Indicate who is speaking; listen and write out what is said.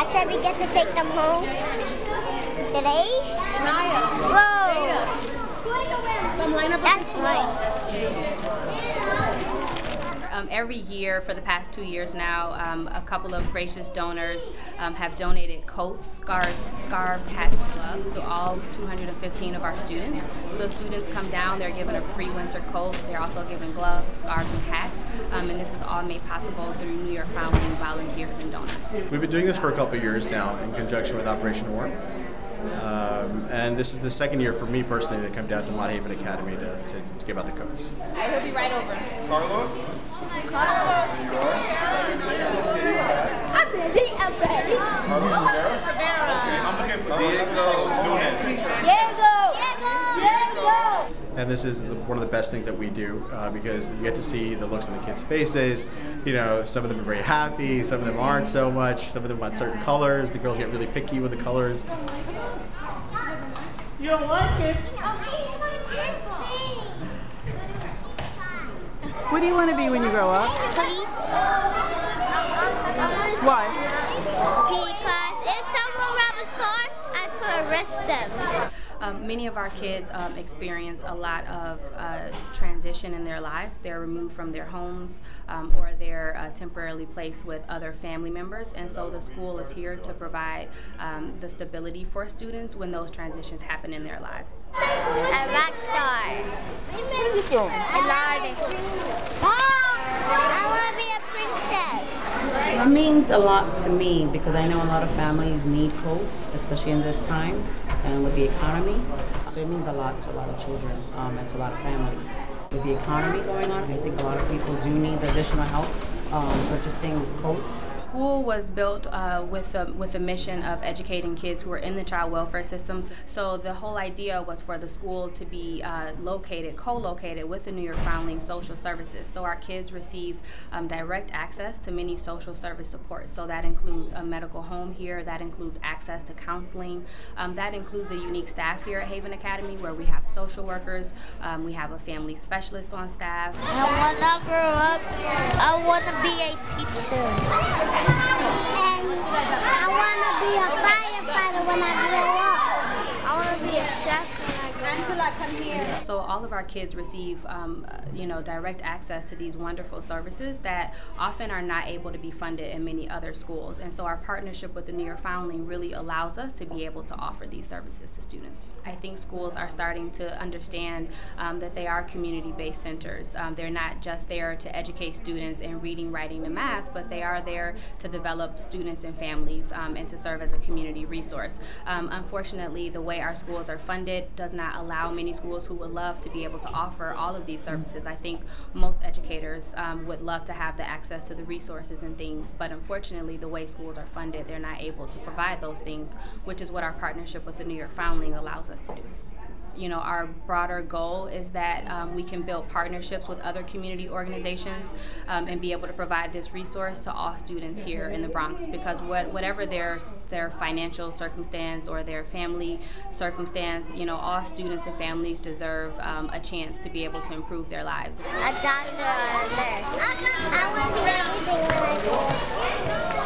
Speaker 1: I said we get to take them home today. Whoa! That's fun.
Speaker 2: Every year for the past 2 years now, a couple of gracious donors have donated coats, scarves, hats, and gloves to all 215 of our students. So students come down, they're given a free winter coat, they're also given gloves, scarves, and hats, and this is all made possible through New York Foundling volunteers and donors.
Speaker 3: We've been doing this for a couple of years now in conjunction with Operation Warm. And this is the second year for me personally to come down to Mott Haven Academy to give out the coats.
Speaker 2: He'll be right over.
Speaker 4: Carlos?
Speaker 1: I'm ready.
Speaker 4: I'm looking for Diego Nunes.
Speaker 1: Diego!
Speaker 3: And this is one of the best things that we do because you get to see the looks on the kids' faces. You know, some of them are very happy, some of them aren't so much, some of them want certain colors. The girls get really picky with the colors.
Speaker 1: You don't like it?
Speaker 5: What do you want to be when you grow up?
Speaker 1: Police.
Speaker 5: Why?
Speaker 1: Because if someone robbed a store, I could arrest them.
Speaker 2: Many of our kids experience a lot of transition in their lives. They're removed from their homes or they're temporarily placed with other family members, and so the school is here to provide the stability for students when those transitions happen in their lives.
Speaker 1: A rock star. An artist. I want to be a princess.
Speaker 6: It means a lot to me because I know a lot of families need coats, especially in this time and with the economy. So it means a lot to a lot of children and to a lot of families. With the economy going on, I think a lot of people do need additional help purchasing coats.
Speaker 2: School was built with a mission of educating kids who are in the child welfare systems. So the whole idea was for the school to be co-located with the New York Foundling Social Services. So our kids receive direct access to many social service supports. So that includes a medical home here, that includes access to counseling, that includes a unique staff here at Haven Academy where we have social workers, we have a family specialist on staff.
Speaker 1: When I grow up, I want to be a teacher. And I want to be a firefighter when I grow up. I want to be a chef until I come here.
Speaker 2: So all of our kids receive, direct access to these wonderful services that often are not able to be funded in many other schools. And so our partnership with the New York Foundling really allows us to be able to offer these services to students. I think schools are starting to understand that they are community-based centers. They're not just there to educate students in reading, writing, and math, but they are there to develop students and families and to serve as a community resource. Unfortunately, the way our schools are funded does not allow many schools who would love to be able to offer all of these services. I think most educators would love to have the access to the resources and things, but unfortunately the way schools are funded, they're not able to provide those things, which is what our partnership with the New York Foundling allows us to do. You know, our broader goal is that we can build partnerships with other community organizations and be able to provide this resource to all students here in the Bronx, because whatever their financial circumstance or their family circumstance, you know, all students and families deserve a chance to be able to improve their lives.
Speaker 1: A doctor or a nurse. I want to be everything when I grow up.